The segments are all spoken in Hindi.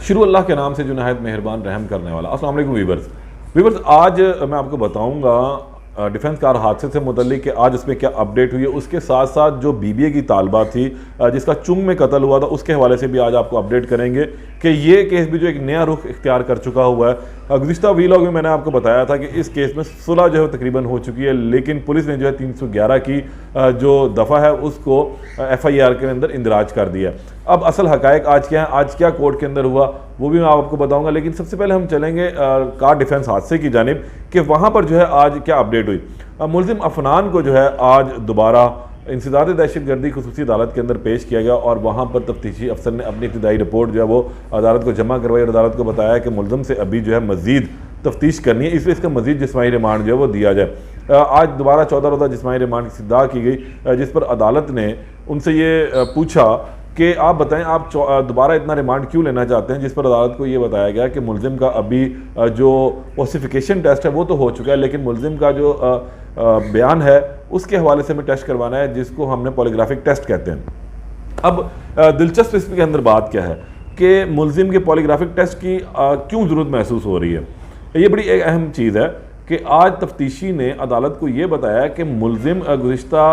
शुरू अल्लाह के नाम से जो नहायत मेहरबान रहम करने वाला। अस्सलाम वालेकुम वीवर्स, आज मैं आपको बताऊंगा डिफेंस कार हादसे से मुतल्लिक कि आज इसमें क्या अपडेट हुई है। उसके साथ साथ जो बीबीए की तालबा थी जिसका चुंग में कत्ल हुआ था, उसके हवाले से भी आज आपको अपडेट करेंगे कि ये केस भी जो एक नया रुख इख्तियार कर चुका हुआ है। गुज़िश्ता वीलॉग में मैंने आपको बताया था कि इस केस में सुलह जो है तकरीबन हो चुकी है, लेकिन पुलिस ने जो है 311 की जो दफ़ा है उसको FIR के अंदर इंदराज कर दिया। अब असल हकायक आज क्या है, आज क्या कोर्ट के अंदर हुआ वो भी मैं आपको बताऊंगा, लेकिन सबसे पहले हम चलेंगे कार डिफेंस हादसे की जानिब कि वहाँ पर जो है आज क्या अपडेट हुई। मुलजिम अफनान को जो है आज दोबारा इंसदाद दहशतगर्दी खुसूसी अदालत के अंदर पेश किया गया और वहाँ पर तफ्तीशी अफसर ने अपनी इब्तदाई रिपोर्ट जो है वो अदालत को जमा करवाई और अदालत को बताया कि मुलजिम से अभी जो है मज़ीद तफ्तीश करनी है, इसलिए इसका मज़ीद जिस्मानी रिमांड जो है वो दिया जाए। आज दोबारा 14 रोज़ा जिस्मानी रिमांड की इस्तदा की गई, जिस पर अदालत ने उनसे ये पूछा कि आप बताएं आप दोबारा इतना रिमांड क्यों लेना चाहते हैं, जिस पर अदालत को ये बताया गया कि मुलजिम का अभी जो ओसिफिकेशन टेस्ट है वो तो हो चुका है, लेकिन मुलजिम का जो बयान है उसके हवाले से हमें टेस्ट करवाना है, जिसको हमने पॉलीग्राफिक टेस्ट कहते हैं। अब दिलचस्प इसके अंदर बात क्या है कि मुलजिम के पॉलीग्राफिक टेस्ट की क्यों ज़रूरत महसूस हो रही है। ये बड़ी एक अहम चीज़ है कि आज तफ्तीशी ने अदालत को ये बताया कि मुलजिम गुज़िश्ता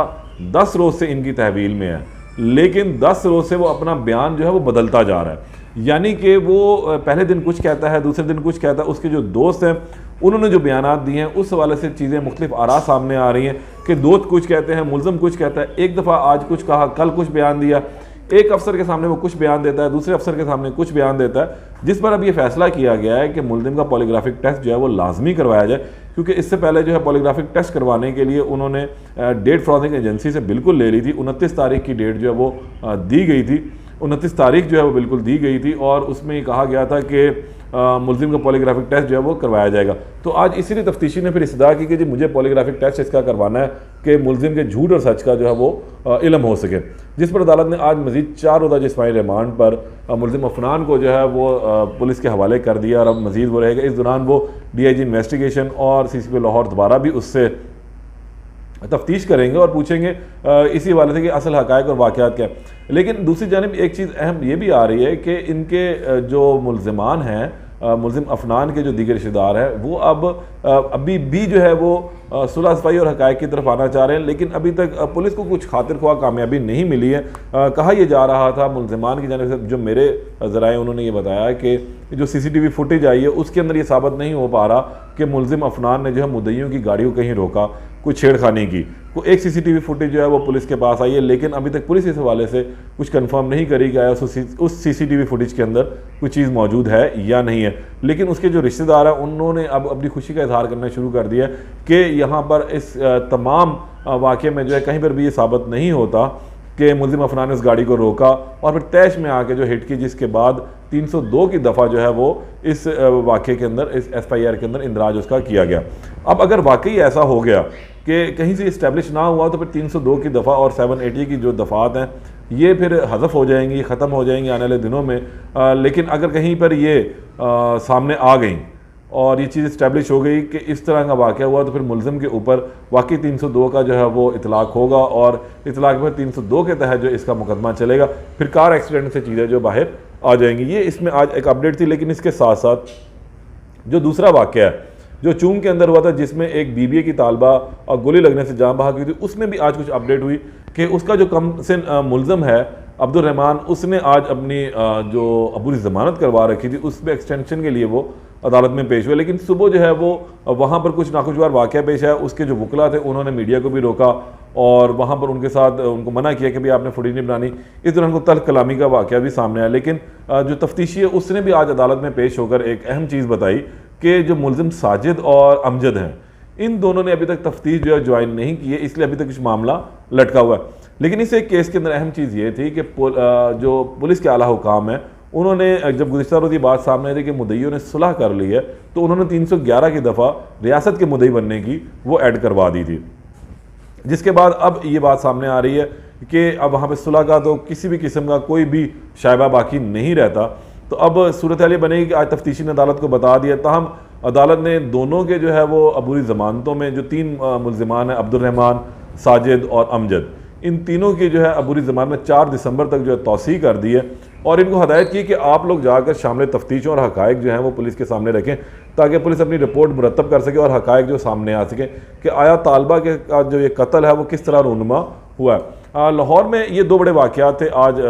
10 रोज़ से इनकी तहवील में है, लेकिन 10 रोज़ से वो अपना बयान जो है वो बदलता जा रहा है। यानी कि वो पहले दिन कुछ कहता है, दूसरे दिन कुछ कहता है। उसके जो दोस्त हैं उन्होंने जो बयानात दिए हैं उस हवाले से चीज़ें मुख्तलिफ आरा सामने आ रही हैं कि दोस्त कुछ कहते हैं, मुलजिम कुछ कहता है। एक दफ़ा आज कुछ कहा, कल कुछ बयान दिया, एक अफसर के सामने वो कुछ बयान देता है, दूसरे अफसर के सामने कुछ बयान देता है, जिस पर अब ये फैसला किया गया है कि मुलजिम का पॉलीग्राफिक टेस्ट जो है वो लाजमी करवाया जाए, क्योंकि इससे पहले जो है पॉलीग्राफिक टेस्ट करवाने के लिए उन्होंने डेट फॉरेंसिक एजेंसी से बिल्कुल ले ली थी। 29 तारीख की डेट जो है वो दी गई थी, 29 तारीख जो है वो बिल्कुल दी गई थी और उसमें ये कहा गया था कि मुलजिम का पॉलीग्राफिक टेस्ट जो है वो करवाया जाएगा। तो आज इसीलिए तफ्तीशी ने फिर इस्तदा की कि जी मुझे पॉलीग्राफिक टेस्ट इसका करवाना है कि मुलजिम के झूठ और सच का जो है वो इल्म हो सके, जिस पर अदालत ने आज मज़ीद 4 रोज़ा जिस्मानी रिमांड पर मुलजिम अफनान को जो है वो पुलिस के हवाले कर दिया और अब मज़ीद वो रहेगा। इस दौरान वो DIG इन्वेस्टिगेशन और CCP लाहौर दोबारा भी उससे तफ्तीश करेंगे और पूछेंगे इसी हवाले से कि असल हक़ाइक़ और वाक़यात क्या है। लेकिन दूसरी जानिब एक चीज़ अहम ये भी आ रही है कि इनके जो मुलज़िमान हैं, मुलजिम अफनान के जो दीगर रिश्तेदार हैं, वो अब अभी भी जो है वो सुलह सफाई और हक़ाइक़ की तरफ आना चाह रहे हैं, लेकिन अभी तक पुलिस को कुछ खातिर ख्वाह कामयाबी नहीं मिली है। कहा यह जा रहा था मुलज़िमान की जानिब से, जो मेरे ज़राए उन्होंने ये बताया कि जो CCTV फुटेज आई है उसके अंदर ये साबित नहीं हो पा रहा कि मुलजिम अफनान ने जो है मुद्दईयों की गाड़ी को कहीं रोका, कोई छेड़खानी की। को एक CCTV फुटेज जो है वो पुलिस के पास आई है, लेकिन अभी तक पुलिस इस हवाले से कुछ कंफर्म नहीं करी कि आया उस CCTV फुटेज के अंदर कोई चीज़ मौजूद है या नहीं है। लेकिन उसके जो रिश्तेदार हैं उन्होंने अब अपनी खुशी का इजहार करना शुरू कर दिया कि यहाँ पर इस तमाम वाक़े में जो है कहीं पर भी ये साबित नहीं होता कि मुलजिम अफनान ने उस गाड़ी को रोका और फिर तैश में आके जो हिट की, जिसके बाद 302 की दफ़ा जो है वो इस वाक़े के अंदर, इस FIR के अंदर इंदराज उसका किया गया। अब अगर वाकई ऐसा हो गया कि कहीं से इस्टेब्लिश ना हुआ तो फिर 302 की दफ़ा और 780 की जो दफ़ात हैं ये फिर हज़फ हो जाएंगी, ख़त्म हो जाएंगी आने वाले दिनों में। लेकिन अगर कहीं पर ये सामने आ गई और ये चीज़ इस्टेब्लिश हो गई कि इस तरह का वाक़या हुआ तो फिर मुलजिम के ऊपर वाकई 302 का जो है वो इतलाक़ होगा और इतलाक़ पर 302 के तहत जो इसका मुकदमा चलेगा। फिर कार एक्सीडेंट से चीज़ें जो बाहर आ जाएंगी। ये इसमें आज एक अपडेट थी, लेकिन इसके साथ साथ जो दूसरा वाक़या है जो चूंग के अंदर हुआ था, जिसमें एक BBA की तालबा और गोली लगने से जान बहा गई थी, उसमें भी आज कुछ अपडेट हुई कि उसका जो कम सिन मुलजिम है अब्दुल रहमान, उसने आज अपनी जो अबूरी ज़मानत करवा रखी थी उस पर एक्सटेंशन के लिए वो अदालत में पेश हुए। लेकिन सुबह जो है वो वहाँ पर कुछ नाखुशगवार वाक़या पेश आया। उसके जो वकला थे उन्होंने मीडिया को भी रोका और वहाँ पर उनके साथ उनको मना किया कि भाई आपने फुटेज नहीं बनानी। इस दौरान को तल्ख कलामी का वाक़या भी सामने आया। लेकिन जो तफ्तीशी है उसने भी आज अदालत में पेश होकर एक अहम चीज़ बताई कि जो मुलजिम साजिद और अमजद हैं, इन दोनों ने अभी तक तफ्तीश जो है ज्वाइन नहीं की है, इसलिए अभी तक कुछ मामला लटका हुआ है। लेकिन इस एक केस के अंदर अहम चीज़ ये थी कि जो पुलिस के आला हुकाम है उन्होंने जब गुज़िश्ता रोज़ ये बात सामने आई थी कि मुद्दईयों ने सुलह कर ली है, तो उन्होंने 311 की दफ़ा रियासत के मुद्दई बनने की वो ऐड करवा दी थी, जिसके बाद अब ये बात सामने आ रही है कि अब वहाँ पे सुलह का तो किसी भी किस्म का कोई भी शायबा बाकी नहीं रहता। तो अब सूरत हाल ये बनेगी कि आज तफ्तीशी ने अदालत को बता दिया, ताहम अदालत ने दोनों के जो है वो अबूरी ज़मानतों में जो 3 मुलज़िमान हैं, अब्दुल रहमान, साजिद और अमजद, इन तीनों की जो है अबूरी ज़मान में 4 दिसंबर तक जो है तौसीह कर दी है। और इनको हदायत की कि आप लोग जाकर शामिल तफ्तीशों और हकायक जो हैं वो पुलिस के सामने रखें, ताकि पुलिस अपनी रिपोर्ट मुरतब कर सके और हकायक जो सामने आ सके कि आया तालबा के का जो ये कत्ल है वो किस तरह रूनुमा हुआ है। लाहौर में ये दो बड़े वाक़यात थे आज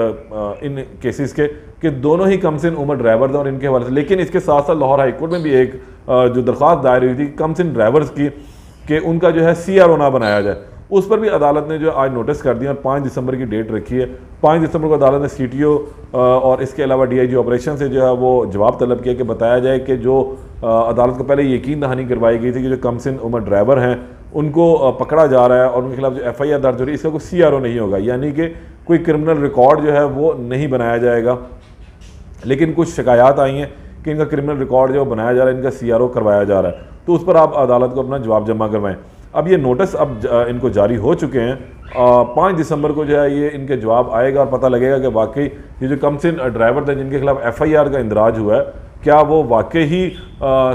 इन केसेस के कि दोनों ही कमसिन उम्र ड्राइवर थे और इनके हवाले से, लेकिन इसके साथ साथ लाहौर हाई कोर्ट में भी एक जो दरख्वास्त दायर हुई थी कमसिन ड्राइवर्स की कि उनका जो है CRO ना बनाया जाए, उस पर भी अदालत ने जो आज नोटिस कर दिया और 5 दिसंबर की डेट रखी है। 5 दिसंबर को अदालत ने CTO और इसके अलावा DIG ऑपरेशन से जो है वो जवाब तलब किया कि बताया जाए कि जो अदालत को पहले यकीन दहानी करवाई गई थी कि जो कमसिन उम्र ड्राइवर हैं उनको पकड़ा जा रहा है और उनके खिलाफ जो FIR दर्ज हो रही है इसका कोई CRO नहीं होगा, यानी कि कोई क्रिमिनल रिकॉर्ड जो है वो नहीं बनाया जाएगा। लेकिन कुछ शिकायत आई हैं कि इनका क्रिमिनल रिकॉर्ड जो बनाया जा रहा है, इनका CRO करवाया जा रहा है, तो उस पर आप अदालत को अपना जवाब जमा करवाएं। अब ये नोटिस अब इनको जारी हो चुके हैं। 5 दिसंबर को जो है ये इनके जवाब आएगा और पता लगेगा कि वाकई ये जो कमसिन ड्राइवर थे जिनके खिलाफ FIR का इंदराज हुआ है, क्या वो वाकई ही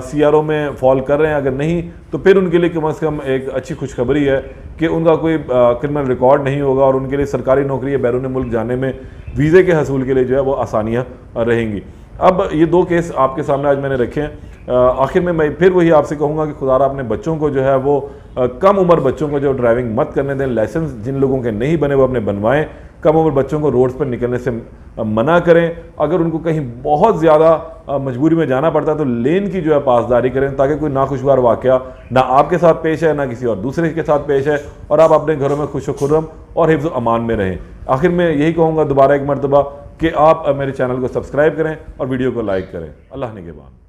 CRO में फॉल कर रहे हैं। अगर नहीं तो फिर उनके लिए कम से कम एक अच्छी खुशखबरी है कि उनका कोई क्रिमिनल रिकॉर्ड नहीं होगा और उनके लिए सरकारी नौकरी या बैरून मुल्क जाने में वीज़े के हसूल के लिए जो है वो आसानियाँ रहेंगी। अब ये 2 केस आपके सामने आज मैंने रखे हैं। आखिर में मैं फिर वही आपसे कहूँगा कि खुदारा अपने बच्चों को जो है वो कम उम्र बच्चों को जो ड्राइविंग मत करने दें। लाइसेंस जिन लोगों के नहीं बने वो अपने बनवाएं। कम उम्र बच्चों को रोड्स पर निकलने से मना करें। अगर उनको कहीं बहुत ज़्यादा मजबूरी में जाना पड़ता है तो लेन की जो है पासदारी करें, ताकि कोई नाखुशगवार वाक़या ना आपके साथ पेश है ना किसी और दूसरे के साथ पेश है और आप अपने घरों में खुश खुर्रम और हिफ्ज़ अमान में रहें। आखिर में यही कहूँगा दोबारा एक मरतबा कि आप मेरे चैनल को सब्सक्राइब करें और वीडियो को लाइक करें। अल्लाह निगहबान।